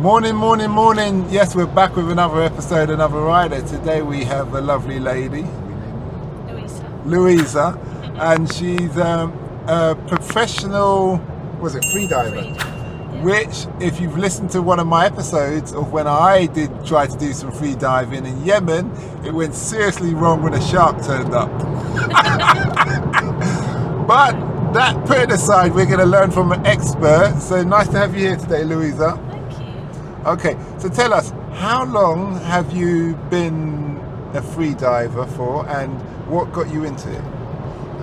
Morning, morning, morning. Yes, we're back with another episode, another rider. Today we have a lovely lady, Louisa, and she's a professional, freediver? Yeah. Which, if you've listened to one of my episodes of when I did try to do some free diving in Yemen, it went seriously wrong when a shark turned up. But that put aside, we're going to learn from an expert. So nice to have you here today, Louisa. Okay, so tell us, how long have you been a free diver for, and what got you into it?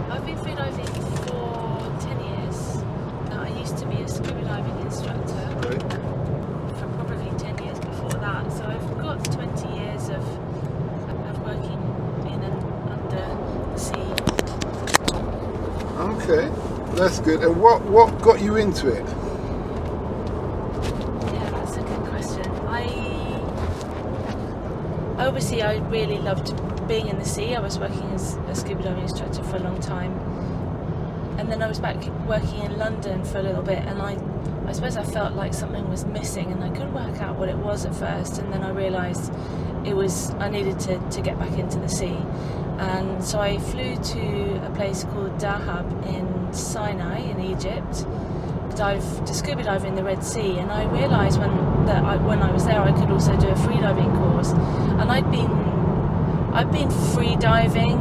I've been freediving for 10 years. I used to be a scuba diving instructor for probably 10 years before that. So I've got 20 years of working in and under the sea. Okay, that's good. And what got you into it? Obviously, I really loved being in the sea. I was working as a scuba diving instructor for a long time, and then I was back working in London for a little bit, and I suppose I felt like something was missing, and I couldn't work out what it was at first, and then I realised I needed to get back into the sea. And so I flew to a place called Dahab in Sinai in Egypt to scuba dive in the Red Sea, and I realised when I was there I could also do a free diving course, and I'd been free diving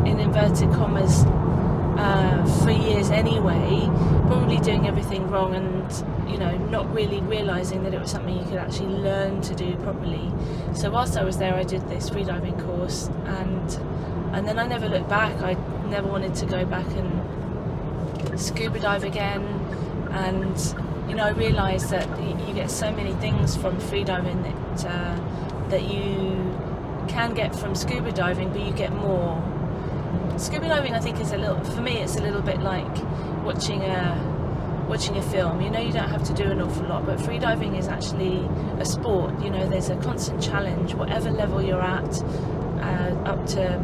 in inverted commas for years anyway, probably doing everything wrong and not really realising that it was something you could actually learn to do properly. So whilst I was there I did this free diving course, and then I never looked back. I never wanted to go back and scuba dive again. And I realised that you get so many things from freediving that you can get from scuba diving, but you get more. Scuba diving, I think, for me, it's a little bit like watching a film. You don't have to do an awful lot, but freediving is actually a sport. There's a constant challenge, whatever level you're at, up to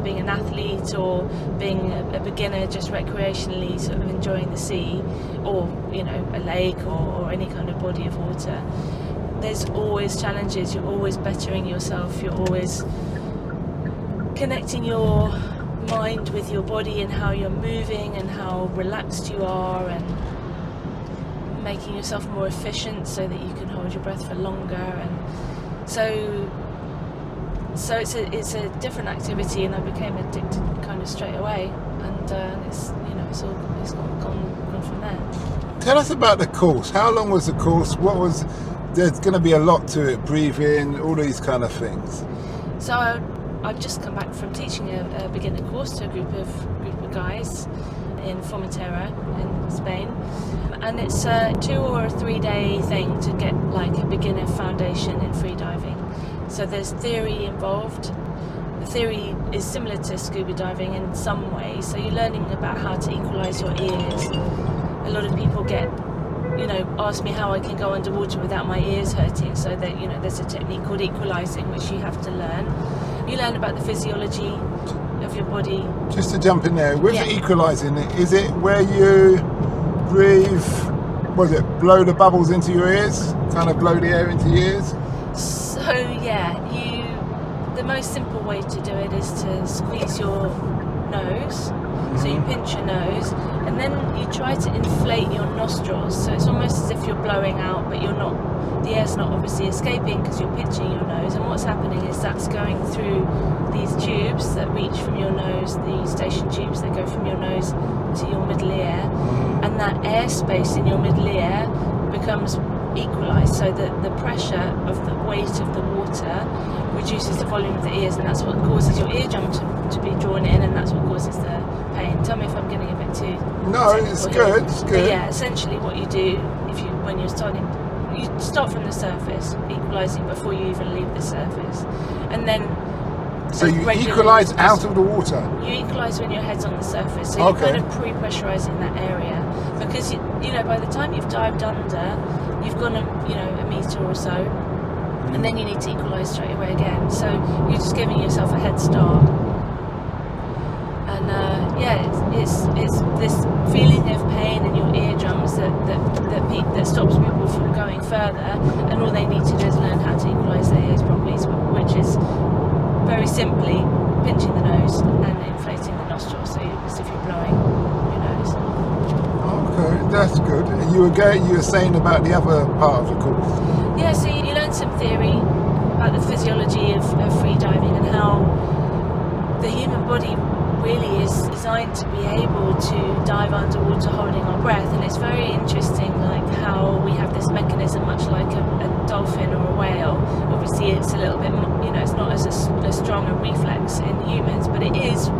being an athlete or being a beginner just recreationally sort of enjoying the sea, or a lake or any kind of body of water. There's always challenges. You're always bettering yourself. You're always connecting your mind with your body and how you're moving and how relaxed you are, and making yourself more efficient so that you can hold your breath for longer. And so it's a different activity, and I became addicted kind of straight away, and it's gone from there. Tell us about the course. How long was the course? There's going to be a lot to it, breathing, all these kind of things. So I've just come back from teaching a beginner course to a group of guys in Formentera in Spain, and it's a 2 or 3 day thing to get like a beginner foundation in free diving. So there's theory involved. The theory is similar to scuba diving in some way. So you're learning about how to equalise your ears. A lot of people ask me how I can go underwater without my ears hurting. So that there's a technique called equalising, which you have to learn. You learn about the physiology of your body. Just to jump in there, with the equalising, is it where you breathe? Blow the bubbles into your ears? Kind of blow the air into your ears? So the most simple way to do it is to squeeze your nose. So you pinch your nose, and then you try to inflate your nostrils. So it's almost as if you're blowing out, but you're not. The air's not obviously escaping because you're pinching your nose. And what's happening is that's going through these tubes that reach from your nose, the station tubes that go from your nose to your middle ear, and that airspace in your middle ear becomes equalised, so that the pressure of the weight of the water reduces the volume of the ears, and that's what causes your eardrum to be drawn in, and that's what causes the pain. Tell me if I'm getting a bit too it's good. It's good. But yeah, essentially what you do when you're starting, you start from the surface, equalising before you even leave the surface, and then so you equalise out of the water. You equalise when your head's on the surface, so you're kind of pre-pressurising that area, because by the time you've dived under, you've gone a metre or so, and then you need to equalise straight away again. So you're just giving yourself a head start. And it's this feeling of pain in your eardrums that stops people from going further, and all they need to do is learn how to equalise their ears properly, which is very simply pinching the nose and inflating the nostrils, so as if you're blowing your nose. Okay, that's good. You were saying about the other part of the course. Yeah, so you learn some theory about the physiology of free diving and how the human body really is designed to be able to dive underwater holding our breath, and it's very interesting like how we have this mechanism much like a dolphin or a whale. Obviously it's a little bit, it's not as a strong a reflex in humans, but it is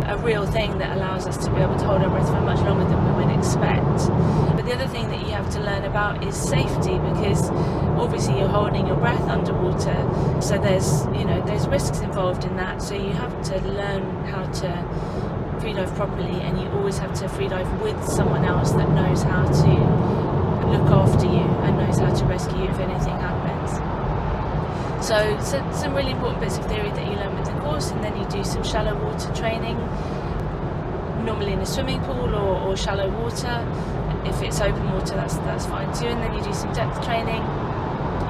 a real thing that allows us to be able to hold our breath for much longer than we would expect. But the other thing that you have to learn about is safety, because obviously you're holding your breath underwater, so there's risks involved in that, so you have to learn how to freedive properly, and you always have to freedive with someone else that knows how to look after you and knows how to rescue you if anything happens. So some really important bits of theory that you learn with the course, and then you do some shallow water training, normally in a swimming pool or shallow water. If it's open water, that's fine too. And then you do some depth training.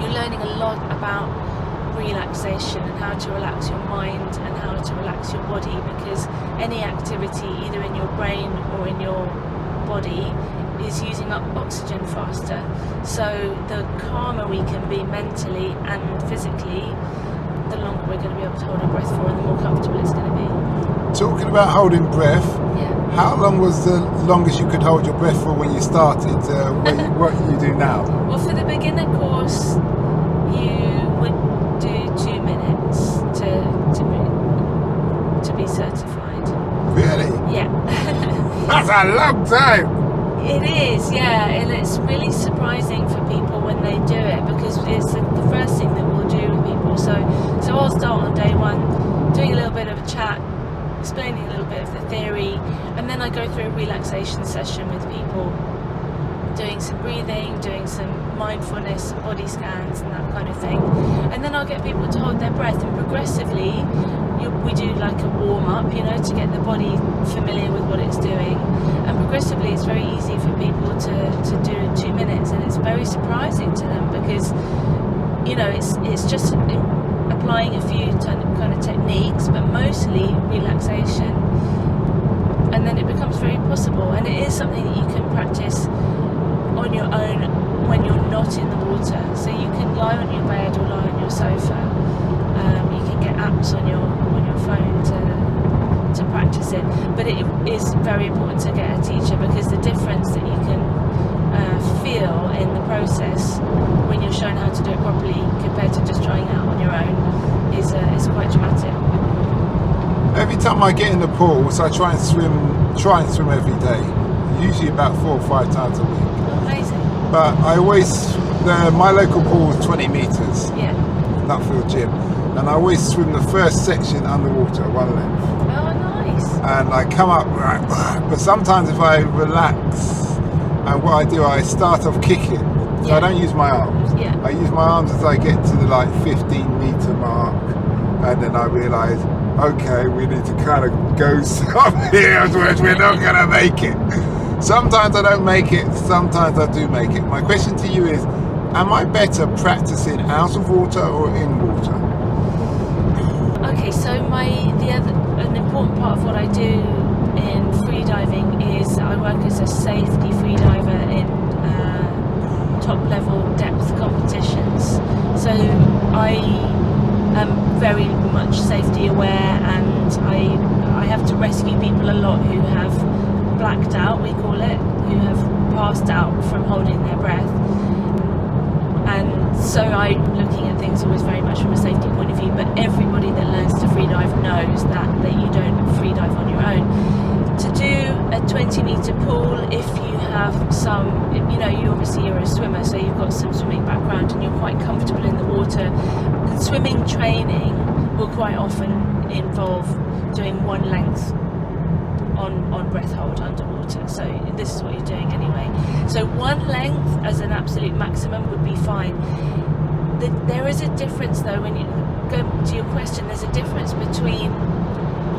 You're learning a lot about relaxation and how to relax your mind and how to relax your body, because any activity either in your brain or in your body is using up oxygen faster. So the calmer we can be mentally and physically, the longer we're going to be able to hold our breath for, and the more comfortable it's going to be. Talking about holding breath, Yeah. how long was the longest you could hold your breath for when you started? What you do now? Well, for the beginner course, you would do 2 minutes to be certified. Really? Yeah. That's a long time. It is, yeah, and it's really surprising for people when they do it, because it's the first thing that we'll do with people. So I'll start on day one, doing a little bit of a chat, explaining a little bit of the theory, and then I go through a relaxation session with people, doing some breathing, doing some mindfulness, body scans and that kind of thing. And then I'll get people to hold their breath, and progressively we do like a warm-up, to get the body familiar with what it's doing. And progressively it's very easy for people to do in 2 minutes, and it's very surprising to them, because it's just applying a few kind of techniques, but mostly relaxation, and then it becomes very possible. And it is something that you can practice on your own when you're not in the water. So you can lie on your bed or lie on your sofa. You can get apps on your phone to practice it, but it is very important to get a teacher, because the difference that you can feel in the process when you're shown how to do it properly compared to just trying it out on your own is quite dramatic. Every time I get in the pool, so I try and swim every day, usually about 4 or 5 times a week. Amazing. But I always, my local pool is 20 metres, Yeah. Nutfield Gym, and I always swim the first section underwater at one length. Oh, nice. And I come up, right, but sometimes if I relax, and what I do, I start off kicking, so I don't use my arms. Yeah. I use my arms as I get to the 15 metre mark, and then I realise, okay, we need to kind of go some here, otherwise we're not going to make it. Sometimes I don't make it, sometimes I do make it. My question to you is, am I better practicing out of water or in water? Okay, so an important part of what I do in freediving is I work as a safety freediver in top level depth competitions. So I am very much safety aware, and I have to rescue people a lot who have blacked out, we call it, who have passed out from holding their breath. And so I'm looking at things always very much from a safety point of view, but everybody that learns to freedive knows that you don't freedive on your own. To do a 20 metre pool, if you have some, you obviously are a swimmer, so you've got some swimming background and you're quite comfortable in the water, swimming training will quite often involve doing one length on breath hold underwater. So this is what you're doing anyway. So one length as an absolute maximum would be fine. There is a difference though, when you go to your question, there's a difference between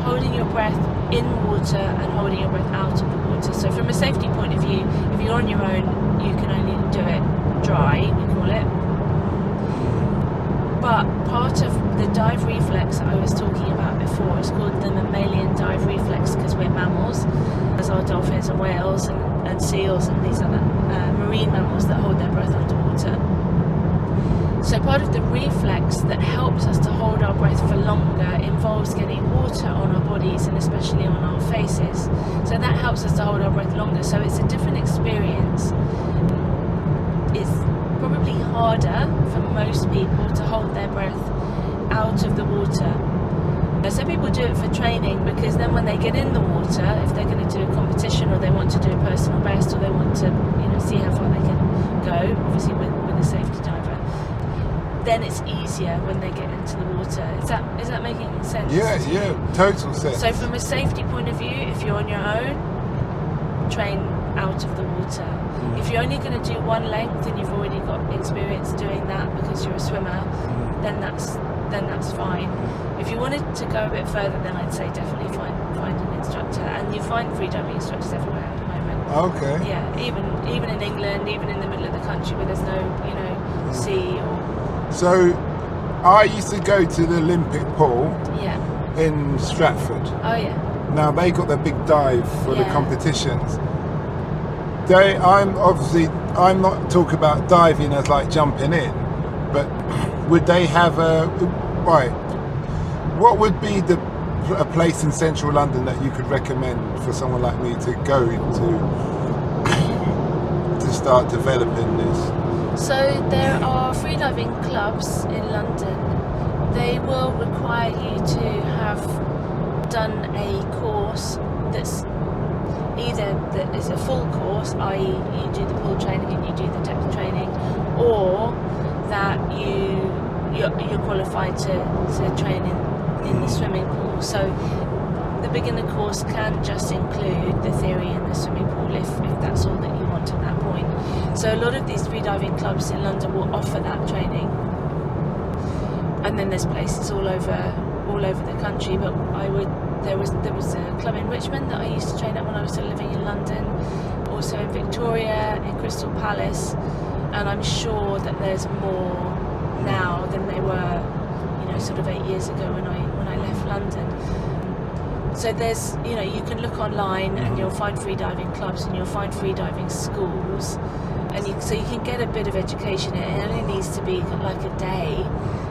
holding your breath in water and holding your breath out of the water. So from a safety point of view, if you're on your own, you can only do it dry, we call it. But part of the dive reflex I was talking about before is called the mammalian dive reflex, because we're mammals, as are dolphins and whales and seals and these other marine mammals that hold their breath underwater. So part of the reflex that helps us to hold our breath for longer involves getting water on our bodies and especially on our faces. So that helps us to hold our breath longer. So it's a different experience. It's probably harder for most people to hold their breath out of the water. So people do it for training, because then when they get in the water, if they're going to do a competition or they want to do a personal best or they want to, see how far they can go, obviously with a safety diver, then it's easier when they get into the water. Is that making sense? Yeah, total sense. So from a safety point of view, if you're on your own, train out of the water. If you're only going to do one length and you've already got experience doing that because you're a swimmer, then that's fine. If you wanted to go a bit further, then I'd say definitely find an instructor, and you find freediving instructors everywhere at the moment. Okay. Yeah, even in England, even in the middle of the country where there's no sea or. So I used to go to the Olympic pool in Stratford. Oh yeah. Now they got their big dive for the competitions. I'm not talking about diving as like jumping in, but would they have what would be a place in central London that you could recommend for someone like me to go to start developing this? So there are freediving clubs in London. They will require you to have done a course that's either that is a full course, i.e. you do the pool training and you do the depth training, or that you're qualified to train in the swimming pool. So the beginner course can just include the theory in the swimming pool if that's all that you want at that point. So a lot of these freediving clubs in London will offer that training, and then there's places all over the country. But there was a club in Richmond that I used to train at when I was still living in London, also in Victoria, in Crystal Palace, and I'm sure that there's more now than they were, sort of 8 years ago when I left London. So there's, you can look online and you'll find freediving clubs and you'll find freediving schools, and so you can get a bit of education. It only needs to be like a day,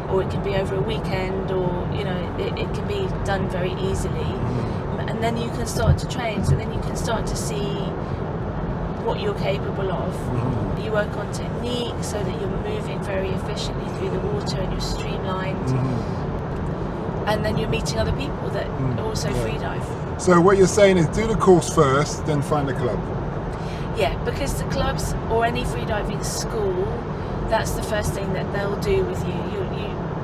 or it can be over a weekend, or it can be done very easily, and then you can start to train. So then you can start to see what you're capable of. You work on technique so that you're moving very efficiently through the water and you're streamlined, and then you're meeting other people that also freedive. So what you're saying is do the course first, then find a club. Yeah, because the clubs or any freediving school, that's the first thing that they'll do with you.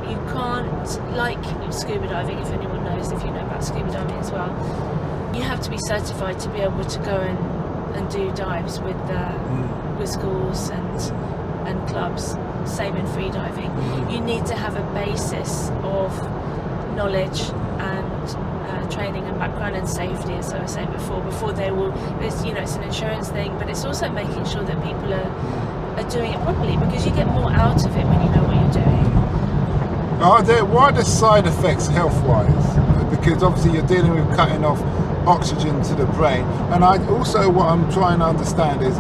You can't, like scuba diving, if anyone knows, if you know about scuba diving as well, you have to be certified to be able to go and do dives with schools and clubs. Same in freediving. You need to have a basis of knowledge and training and background and safety, as I was saying before they will. It's an insurance thing, but it's also making sure that people are doing it properly, because you get more out of it when you know what you're doing. What are the side effects health-wise? Because obviously you're dealing with cutting off oxygen to the brain, and what I'm trying to understand is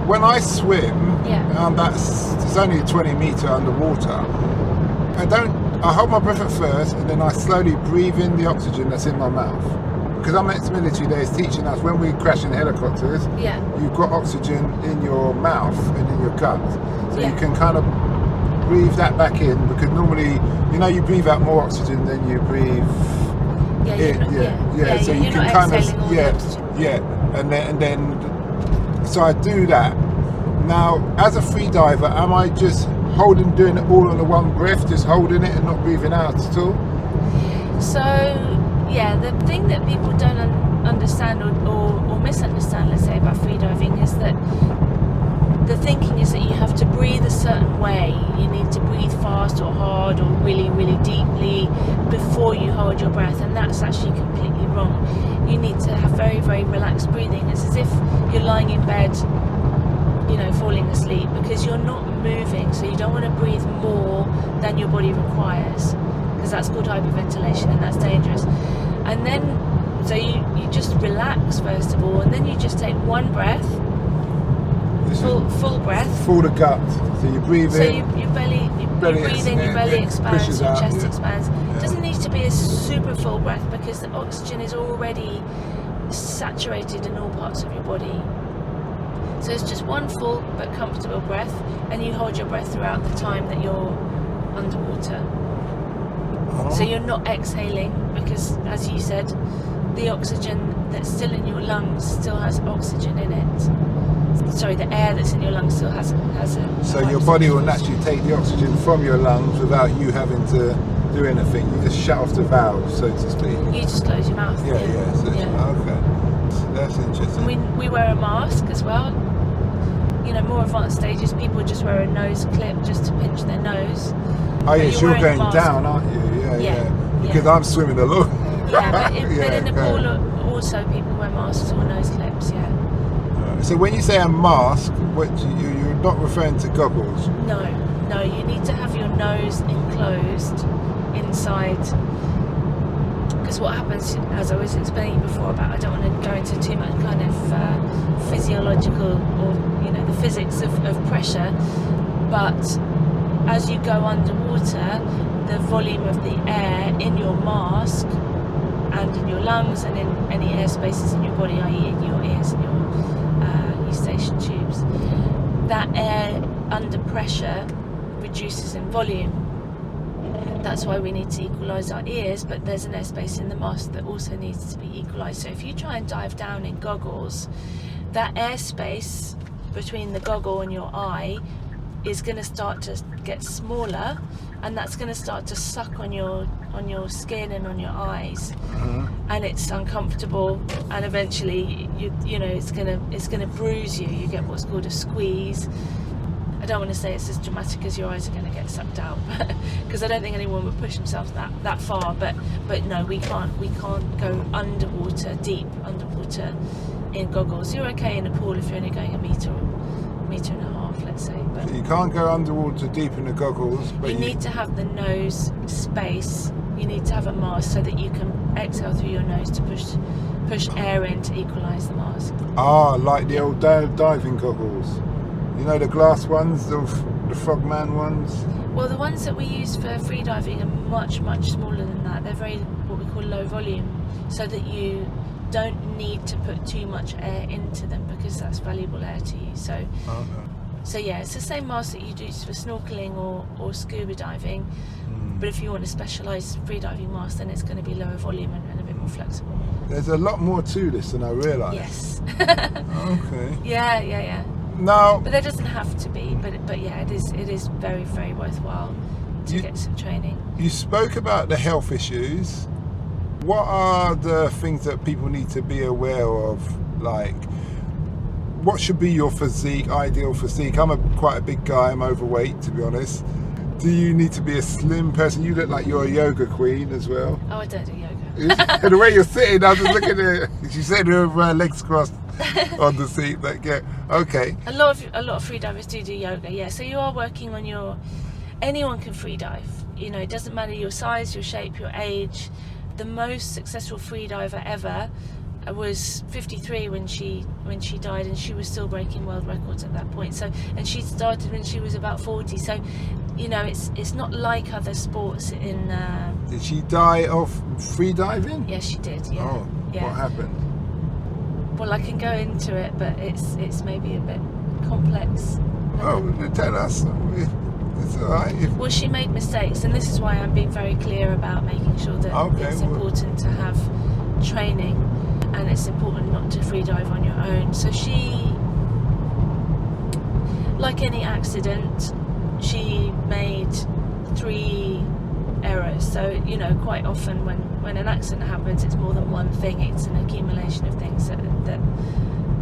when I swim, it's only 20 meter underwater. I hold my breath at first, and then I slowly breathe in the oxygen that's in my mouth. Because I'm ex-military, they're teaching us when we crash in helicopters, you've got oxygen in your mouth and in your gut, so you can kind of breathe that back in, because normally you breathe out more oxygen than you breathe in. So you can kind of and then so I do that. Now as a free diver, am I just doing it all on the one breath, just holding it and not breathing out at all? So the thing that people don't understand or misunderstand, let's say, about freediving is that the thinking is that you have to breathe a certain way. You need to breathe fast or hard or really, really deeply, before you hold your breath, and that's actually completely wrong. You need to have very, very relaxed breathing. It's as if you're lying in bed, you know, falling asleep, because you're not moving, so you don't want to breathe more than your body requires, because that's called hyperventilation, and that's dangerous. And then, so you just relax first of all, and then you just take one breath, full breath. Full the gut. So you breathe So in. you breathe in, your belly expands, your chest expands. It doesn't need to be a super full breath, because the oxygen is already saturated in all parts of your body. So it's just one full but comfortable breath, and you hold your breath throughout the time that you're underwater. So you're not exhaling, because, as you said, the oxygen that's still in your lungs still has oxygen in it. Sorry, the air that's in your lungs still has a... So your body will naturally take the oxygen from your lungs without you having to do anything. You just shut off the valve, so to speak. You just close your mouth. Yeah. Okay. That's interesting. We wear a mask as well. You know, more advanced stages, people just wear a nose clip just to pinch their nose. Oh yes, you're going down, aren't you? Yeah. Because I'm swimming along. Yeah, but in the pool also people wear masks or nose clips, So when you say a mask, what you're not referring to goggles? No, you need to have your nose enclosed inside. Because what happens, as I was explaining before about, I don't want to go into too much kind of physiological or, you know, the physics of pressure, but as you go underwater, the volume of the air in your mask and in your lungs and in any air spaces in your body, i.e. in your ears and your eustachian tubes, that air under pressure reduces in volume. That's why we need to equalise our ears, but there's an airspace in the mask that also needs to be equalised. So if you try and dive down in goggles, that airspace between the goggle and your eye is going to start to get smaller, and that's going to start to suck on your skin and on your eyes, and it's uncomfortable, and eventually you know it's going to bruise you. You get what's called a squeeze. I don't want to say it's as dramatic as your eyes are going to get sucked out, because I don't think anyone would push themselves that far. But no, we can't go underwater, deep underwater, in goggles. You're okay in a pool if you're only going a metre and a half, let's say. But so you can't go underwater deep in the goggles. But you need to have the nose space. You need to have a mask so that you can exhale through your nose to push air in to equalise the mask. Ah, like the old diving goggles. You know, the glass ones, the frogman ones? Well, the ones that we use for freediving are much, much smaller than that. They're very, what we call low volume, so that you don't need to put too much air into them, because that's valuable air to you. So yeah, it's the same mask that you do for snorkeling or scuba diving, but if you want a specialised freediving mask, then it's going to be lower volume and a bit more flexible. There's a lot more to this than I realised. Yes. Okay. Yeah. Now, but there doesn't have to be, but yeah, it is very, very worthwhile to get some training. You spoke about the health issues. What are the things that people need to be aware of? Like, what should be your physique, ideal physique? I'm quite a big guy, I'm overweight, to be honest. Do you need to be a slim person? You look like you're a yoga queen as well. Oh, I don't do yoga. The way you're sitting, I was just looking at it. She's sitting with her legs crossed on the seat. Like, yeah, okay. A lot of freedivers do yoga, yeah. So you are working on anyone can freedive. You know, it doesn't matter your size, your shape, your age. The most successful freediver ever was 53 when she died, and she was still breaking world records at that point. So, and she started when she was about 40. So, you know, it's not like other sports. Did she die of freediving? Yes, she did. Yeah. Oh, yeah. What happened? Well, I can go into it, but it's maybe a bit complex. Oh, tell us. It's all right. Well, she made mistakes, and this is why I'm being very clear about making sure that it's important to have training, and it's important not to freedive on your own. So she, like any accident, she made 3 errors. So, you know, quite often when an accident happens, it's more than one thing. It's an accumulation of things that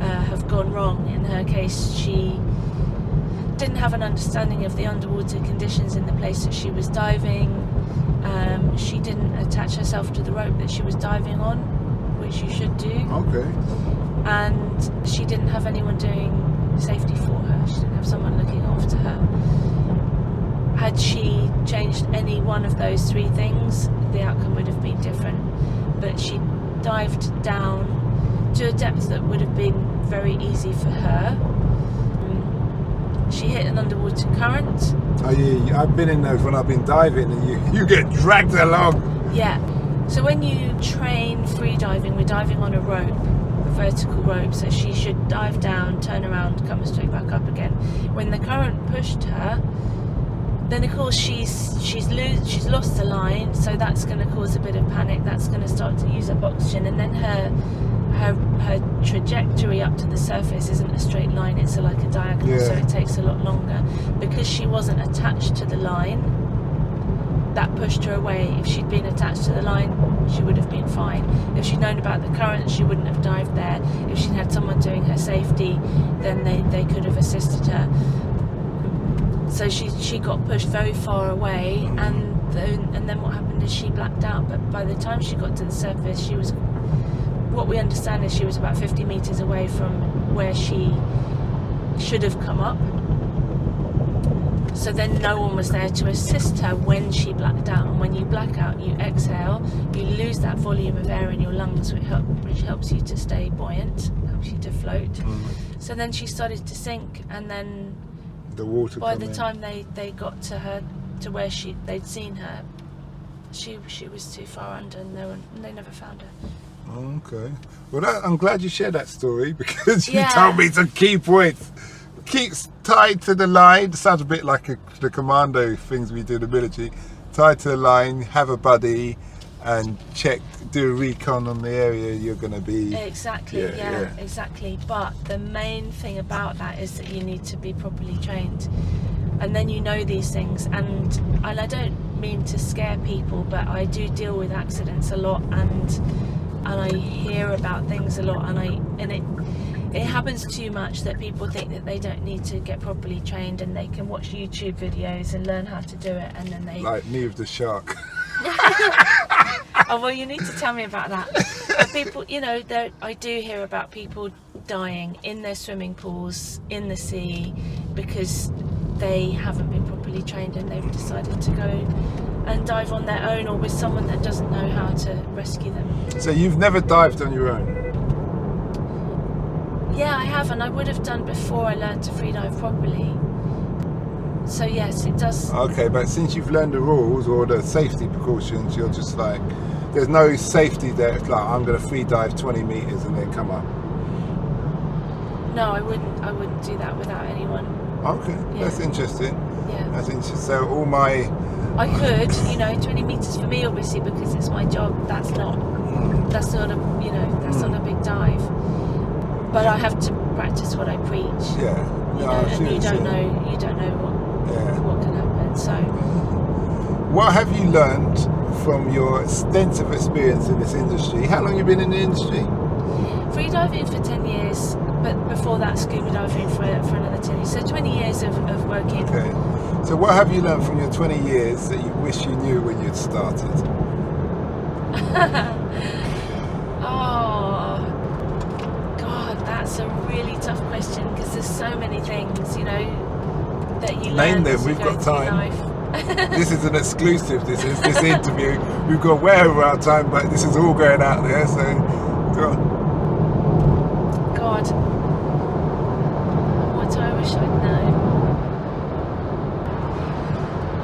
have gone wrong. In her case, she didn't have an understanding of the underwater conditions in the place that she was diving. She didn't attach herself to the rope that she was diving on, which you should do. Okay. And she didn't have anyone doing safety for her. She didn't have someone looking after her. Had she changed any one of those three things, the outcome would have been different. But she dived down to a depth that would have been very easy for her. She hit an underwater current. Oh yeah, I've been in those when I've been diving, and you get dragged along. Yeah. So when you train free diving, we're diving on a rope, a vertical rope. So she should dive down, turn around, come straight back up again. When the current pushed her, then of course she's lost the line. So that's going to cause a bit of panic. That's going to start to use up oxygen, and then her trajectory up to the surface isn't a straight line, it's like a diagonal, so it takes a lot longer. Because she wasn't attached to the line, that pushed her away. If she'd been attached to the line, she would have been fine. If she'd known about the current, she wouldn't have dived there. If she'd had someone doing her safety, then they could have assisted her. So she got pushed very far away, and then what happened is she blacked out. But by the time she got to the surface, she was, what we understand is she was about 50 meters away from where she should have come up. So then no one was there to assist her when she blacked out. And when you black out, you exhale, you lose that volume of air in your lungs, which helps you to stay buoyant, helps you to float. So then she started to sink, and then the water. By the time they got to her, to where they'd seen her, she was too far under, and they never found her. Okay. Well, I'm glad you shared that story, because you told me some key points. Keep tied to the line. Sounds a bit like the commando things we do in the military. Tied to the line, have a buddy, and do a recon on the area you're going to be. Exactly, exactly. But the main thing about that is that you need to be properly trained. And then you know these things. And I don't mean to scare people, but I do deal with accidents a lot, and I hear about things a lot, and it happens too much that people think that they don't need to get properly trained, and they can watch YouTube videos and learn how to do it, and then they... Like me with the shark. Oh, well, you need to tell me about that. But people, I do hear about people dying in their swimming pools, in the sea, because they haven't been properly trained, and they've decided to go and dive on their own, or with someone that doesn't know how to rescue them. So you've never dived on your own? Yeah, I have, and I would have done before I learned to free dive properly. So yes, it does. Okay, but since you've learned the rules or the safety precautions, you're just like, there's no safety there. It's like, I'm going to free dive 20 meters and then come up. No, I wouldn't do that without anyone. Okay, that's interesting. Yeah. That's interesting. So I could, 20 meters for me, obviously, because it's my job. That's not a big dive. But I have to practice what I preach. Yeah. And you don't know what can happen. So, what have you learned from your extensive experience in this industry? How long have you been in the industry? Free diving for 10 years, but before that, scuba diving for another 10 years. So 20 years of working. Okay. So what have you learned from your 20 years that you wish you knew when you'd started? Oh, God, that's a really tough question, because there's so many things, that you learn. Name them, we've got time. This is an exclusive, this interview. We've got way over our time, but this is all going out there, so go on. God, what do I wish I'd known?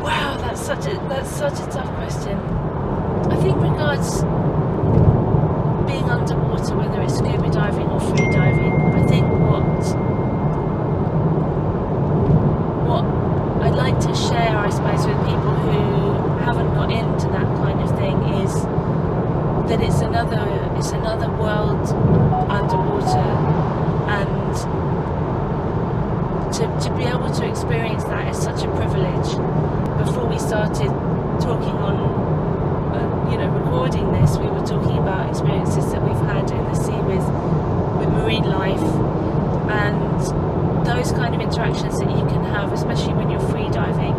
Wow, that's such a tough question. I think regards being underwater, whether it's scuba diving or free diving, I think what I'd like to share, I suppose, with people who haven't got into that kind of thing is that it's another world underwater, and to be able to experience that is such a privilege. Before we started talking on recording this, we were talking about experiences that we've had in the sea with marine life, and those kind of interactions that you can have, especially when you're free diving,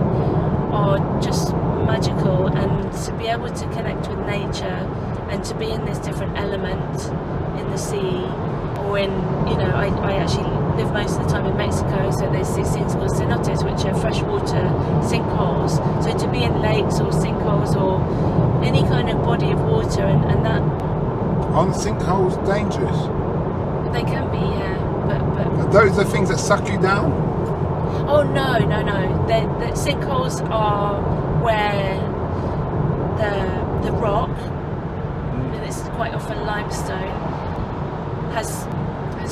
are just magical. And able to connect with nature and to be in this different element in the sea, or in, I actually live most of the time in Mexico, so there's these things called cenotes, which are freshwater sinkholes. So to be in lakes or sinkholes or any kind of body of water, and that... Aren't sinkholes dangerous? They can be, yeah. But those are things that suck you down? Oh, no. The sinkholes are where the rock, and it's quite often limestone, has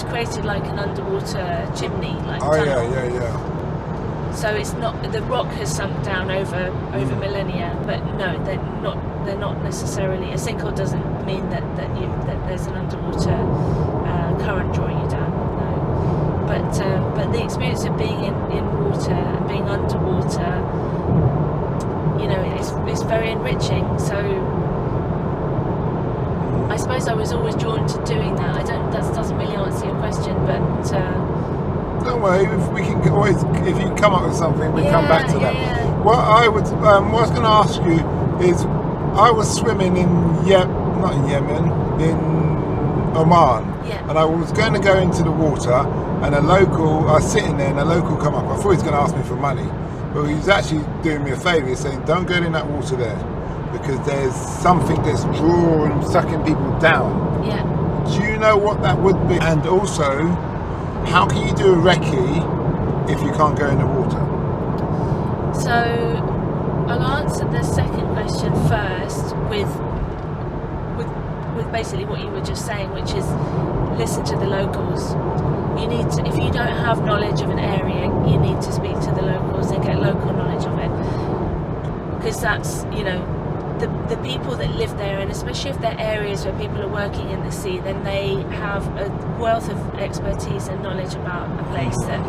created like an underwater chimney, like tunnel. Yeah. So it's not, the rock has sunk down over millennia, but no, they're not necessarily. A sinkhole doesn't mean that there's an underwater current drawing you down. No, but the experience of being in water and being underwater, it's very enriching. So I suppose I was always drawn to doing that. That doesn't really answer your question, but don't worry. We can always, if you come up with something, we come back to that. Yeah. What I was going to ask you is, I was swimming in not in Yemen, in Oman, and I was going to go into the water, and I was sitting there, and a local come up. I thought he was going to ask me for money, but he was actually doing me a favour. He's saying, "Don't go in that water there, because there's something that's drawing, sucking people down." Yeah. Do you know what that would be? And also, how can you do a recce if you can't go in the water? So I'll answer the second question first with basically what you were just saying, which is listen to the locals. You need to, if you don't have knowledge of an area, you need to speak to the locals and get local knowledge of it, because that's, the people that live there, and especially if they're areas where people are working in the sea, then they have a wealth of expertise and knowledge about a place that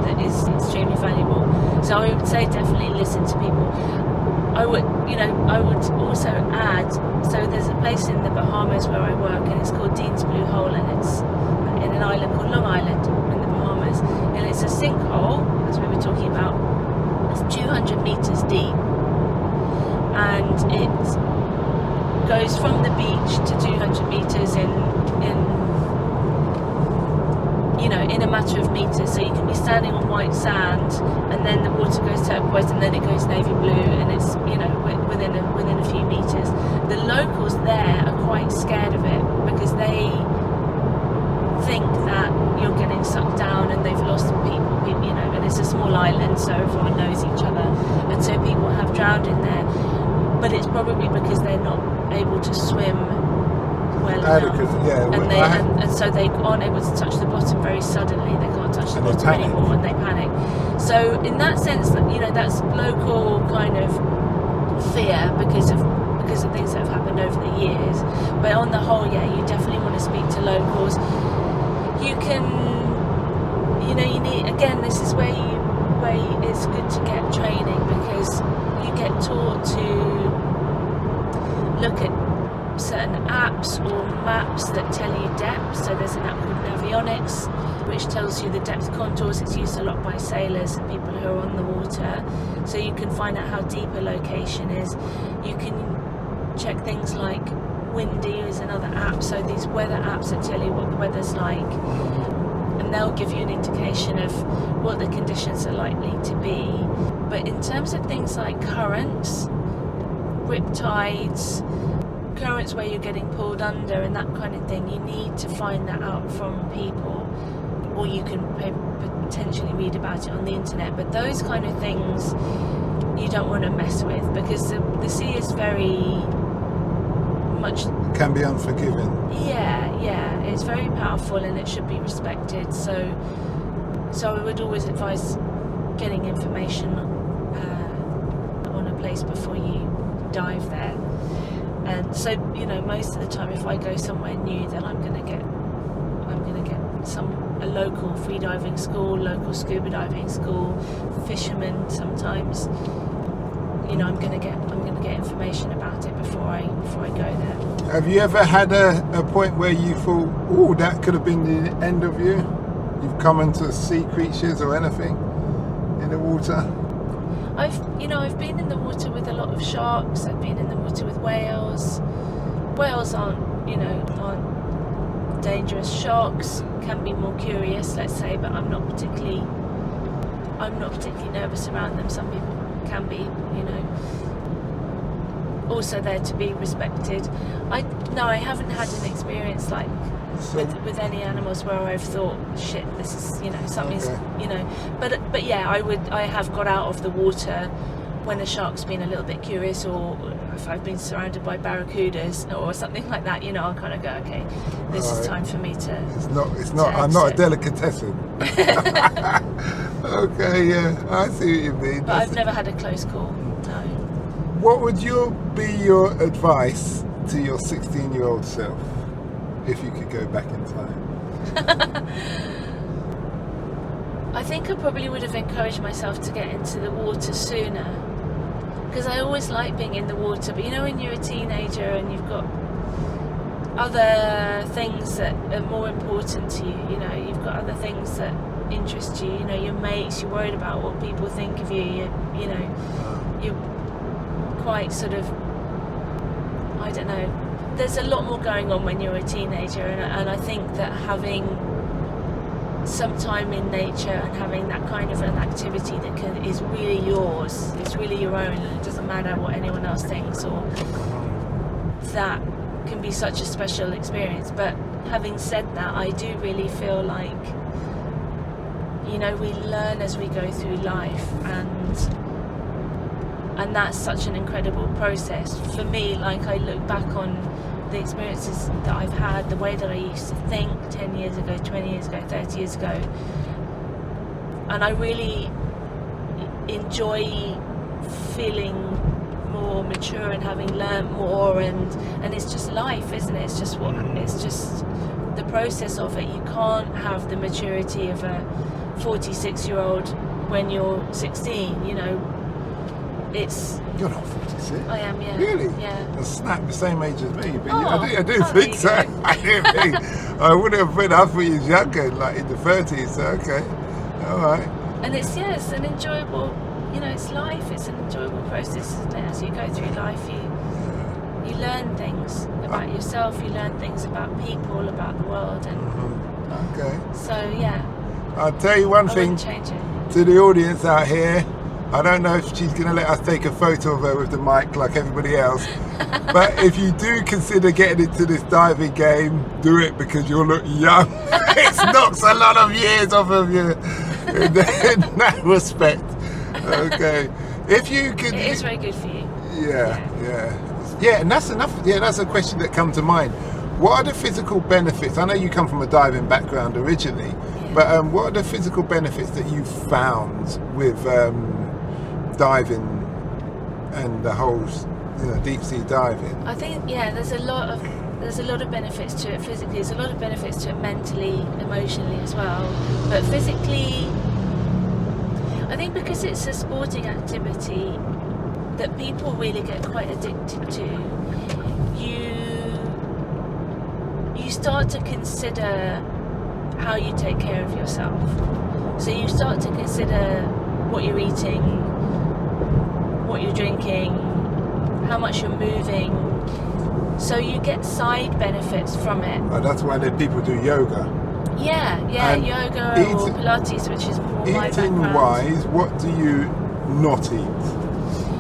that is extremely valuable. So I would say definitely listen to people. I would also add, so there's a place in the Bahamas where I work, and it's called Dean's Blue Hole, and it's in an island called Long Island in the Bahamas, and it's a sinkhole, as we were talking about. It's 200 meters deep, and it goes from the beach to 200 meters in a matter of meters. So you can be standing on white sand, and then the water goes turquoise, and then it goes navy blue, and it's within a few meters. The locals there are quite scared of it, because they think that you're getting sucked down, and they've lost people, and it's a small island, so everyone knows each other, and so people have drowned in there. But it's probably because they're not able to swim well enough, and so they aren't able to touch the bottom very suddenly. They can't touch the bottom anymore, and they panic. So in that sense, that's local kind of fear because of things that have happened over the years. But on the whole, you definitely want to speak to locals. You can, you need, again, this is where it's good to get training, because you get taught to look at certain apps or maps that tell you depth. So there's an app called Navionics, which tells you the depth contours. It's used a lot by sailors and people who are on the water, so you can find out how deep a location is. You can check things like Windy is another app, so these weather apps that tell you what the weather's like, and they'll give you an indication of what the conditions are likely to be. But in terms of things like currents, riptides, currents where you're getting pulled under and that kind of thing, you need to find that out from people, or you can potentially read about it on the internet. But those kind of things you don't want to mess with, because the sea is very much... can be unforgiving. Yeah, it's very powerful, and it should be respected. So I would always advise getting information on a place before you dive there. And so, most of the time, if I go somewhere new, then I'm going to get a local freediving school, local scuba diving school, fishermen sometimes. I'm going to get information about it before I go there. Have you ever had a point where you thought, oh, that could have been the end of you? You've come into sea creatures or anything in the water? I've been in the water with a lot of sharks. I've been in the water with whales. Whales aren't dangerous. Sharks can be more curious, let's say, but I'm not particularly nervous around them. Some people can be, also there to be respected. I haven't had an experience like with any animals where I've thought, shit, this is, something's, Okay. But yeah, I have got out of the water when a shark's been a little bit curious, or if I've been surrounded by barracudas or something like that, I'll kind of go, okay, this is time for me to. It's not. I'm not a delicatessen. Okay, yeah, I see what you mean. But I've never had a close call. No. What would be your advice to your 16-year-old self if you could go back in time? I think I probably would have encouraged myself to get into the water sooner, because I always like being in the water. But when you're a teenager and you've got other things that are more important to you, you've got other things that interest you, your mates, you're worried about what people think of you, you're quite sort of, I don't know, there's a lot more going on when you're a teenager, and I think that having some time in nature and having that kind of an activity that is really yours, it's really your own, and it doesn't matter what anyone else thinks, or that can be such a special experience. But having said that, I do really feel like we learn as we go through life, and that's such an incredible process. For me, like, I look back on the experiences that I've had, the way that I used to think 10 years ago, 20 years ago, 30 years ago, and I really enjoy feeling more mature and having learned more, and it's just life, isn't it? It's just the process of it. You can't have the maturity of a 46-year-old when you're 16, it's... You're not 46. I am, yeah. Really? Yeah. That's snap the same age as me, but Oh. I do think so. I do think. I would have been, I thought you was younger, like in the 30s, so okay. All right. And it's an enjoyable, it's life, it's an enjoyable process, isn't it? As you go through life, you learn things about yourself, you learn things about people, about the world, and Okay. so, yeah. I'll tell you one I thing wouldn't change it. to the audience out here. I don't know if she's going to let us take a photo of her with the mic like everybody else, but if you do consider getting into this diving game, do it because you'll look young. It knocks a lot of years off of you in that respect. Okay. If you could... It is very good for you. Yeah, and that's enough. Yeah, that's a question that comes to mind. What are the physical benefits? I know you come from a diving background originally, but what are the physical benefits that you found with diving and the whole, deep sea diving? I think, there's a lot of benefits to it physically. There's a lot of benefits to it mentally, emotionally as well. But physically, I think because it's a sporting activity that people really get quite addicted to, you start to consider how you take care of yourself. So you start to consider what you're eating, what you're drinking, how much you're moving. So you get side benefits from it. And that's why people do yoga. Yeah, And yoga or Pilates, which is more my Eating background. wise, what do you not eat?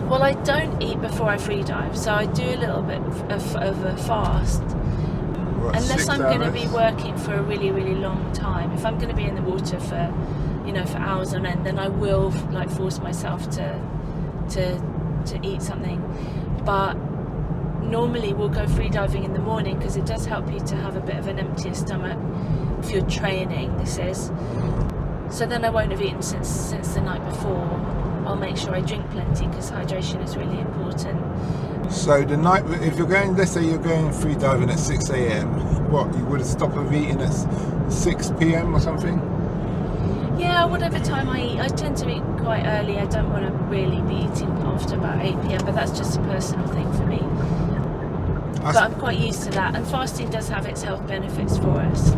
Well, I don't eat before I free dive, so I do a little bit of a fast. What, Unless 6 I'm going to be hours? working for a really, really long time. If I'm going to be in the water for, for hours on end, then I will force myself to eat something. But normally we'll go free diving in the morning because it does help you to have a bit of an emptier stomach if you're training. This is. So then I won't have eaten since the night before. I'll make sure I drink plenty because hydration is really important. So the night, if you're going, let's say you're going free diving at 6 a.m, what, you would stop of eating at 6 p.m. or something? Yeah, whatever time I eat. I tend to eat quite early. I don't want to really be eating after about 8 p.m, but that's just a personal thing for me. But I'm quite used to that, and fasting does have its health benefits for us.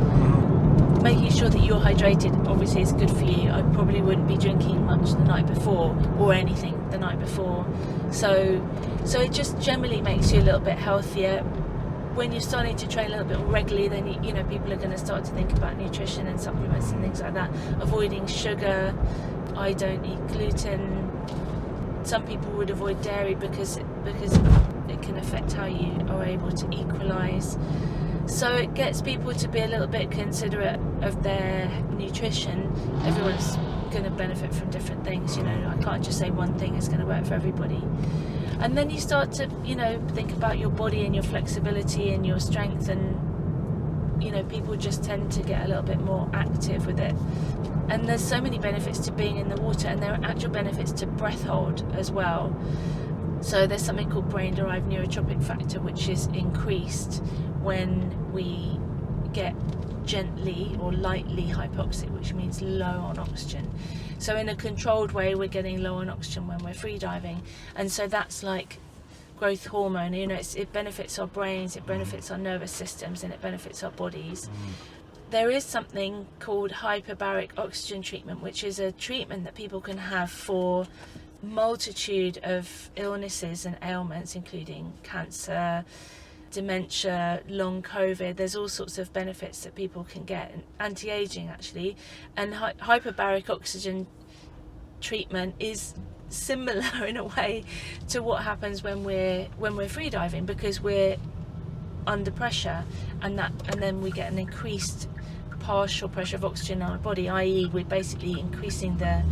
making sure that you're hydrated obviously is good for you. I probably wouldn't be drinking much the night before or anything the night before. So it just generally makes you a little bit healthier. When you're starting to train a little bit more regularly, then you know, people are going to start to think about nutrition and supplements and things like that. Avoiding sugar. I don't eat gluten. Some people would avoid dairy because it can affect how you are able to equalize. So it gets people to be a little bit considerate of their nutrition. Everyone's going to benefit from different things, you know. I can't just say one thing is going to work for everybody. And then you start to, you know, think about your body and your flexibility and your strength, and, you know, people just tend to get a little bit more active with it. And there's so many benefits to being in the water, and there are actual benefits to breath hold as well. So there's something called brain-derived neurotropic factor, which is increased when we get gently or lightly hypoxic, which means low on oxygen. So in a controlled way, we're getting low on oxygen when we're free diving, and so that's like growth hormone. You know, it benefits our brains, it benefits our nervous systems, and it benefits our bodies. There is something called hyperbaric oxygen treatment, which is a treatment that people can have for multitude of illnesses and ailments, including cancer, dementia, long COVID. There's all sorts of benefits that people can get, and anti-aging actually. And hyperbaric oxygen treatment is similar in a way to what happens when we're free diving, because we're under pressure, and then we get an increased partial pressure of oxygen in our body, i.e. we're basically increasing the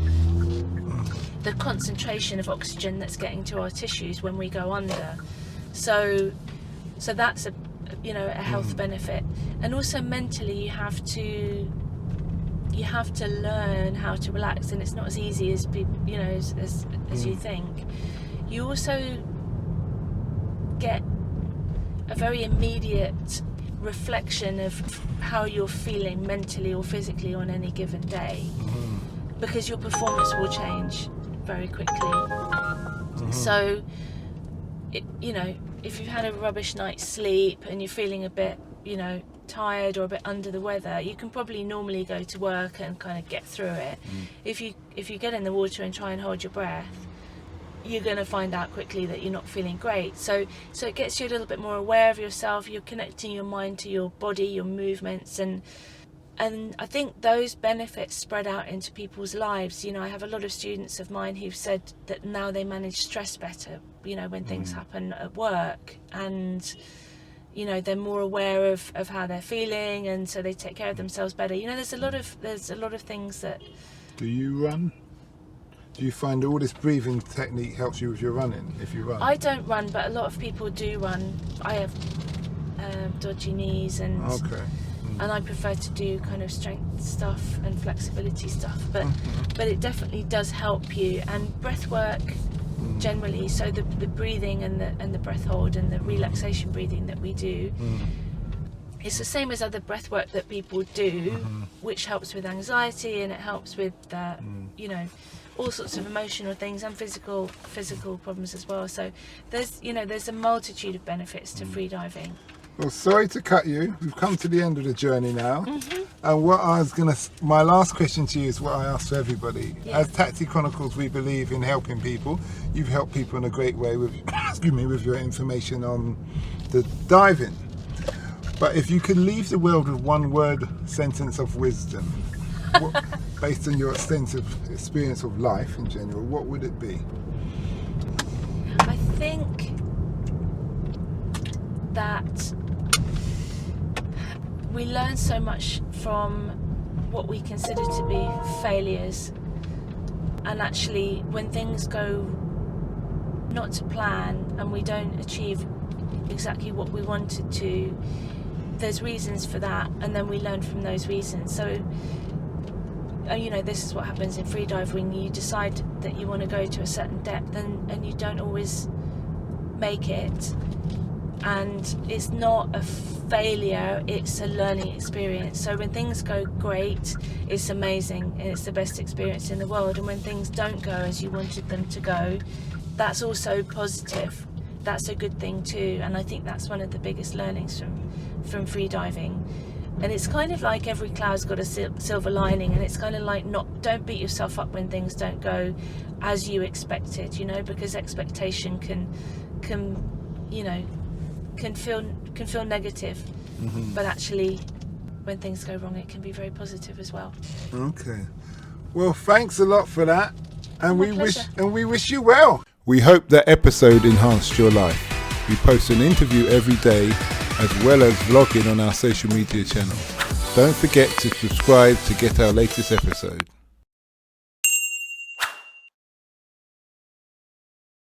concentration of oxygen that's getting to our tissues when we go under. So that's a health benefit. And also mentally, you have to learn how to relax, and it's not as easy as as you think. You also get a very immediate reflection of how you're feeling mentally or physically on any given day, because your performance will change very quickly. So if you've had a rubbish night's sleep and you're feeling a bit tired or a bit under the weather, you can probably normally go to work and kind of get through it. If you get in the water and try and hold your breath, you're going to find out quickly that you're not feeling great. So it gets you a little bit more aware of yourself. You're connecting your mind to your body, your movements, and I think those benefits spread out into people's lives. I have a lot of students of mine who've said that now they manage stress better, when things happen at work, and they're more aware of how they're feeling, and so they take care of themselves better. There's a lot of things that. Do you run? Do you find all this breathing technique helps you with your running, if you run? I don't run, but a lot of people do run. I have dodgy knees, and I prefer to do kind of strength stuff and flexibility stuff. But it definitely does help you. And breath work generally, so the breathing and the breath hold and the relaxation breathing that we do, it's the same as other breath work that people do, which helps with anxiety, and it helps with all sorts of emotional things and physical problems as well. So there's a multitude of benefits to free diving. Well, sorry to cut you. We've come to the end of the journey now. And my last question to you is what I ask for everybody. Yeah. As Taxi Chronicles, we believe in helping people. You've helped people in a great way with with your information on the diving. But if you could leave the world with one word sentence of wisdom, based on your extensive experience of life in general, what would it be? I think that we learn so much from what we consider to be failures, and actually when things go not to plan and we don't achieve exactly what we wanted to, there's reasons for that, and then we learn from those reasons. So this is what happens in free diving. You decide that you want to go to a certain depth, and you don't always make it, and it's not a failure, it's a learning experience. So when things go great, it's amazing and it's the best experience in the world, and when things don't go as you wanted them to go, that's also positive. That's a good thing too, and I think that's one of the biggest learnings from free diving. And it's kind of like every cloud's got a silver lining, and it's kind of like, don't beat yourself up when things don't go as you expected, you know, because expectation can feel negative, but actually when things go wrong it can be very positive as well. Okay, well, thanks a lot for that, and we wish you well. We hope that episode enhanced your life. We post an interview every day as well as vlogging on our social media channels. Don't forget to subscribe to get our latest episode.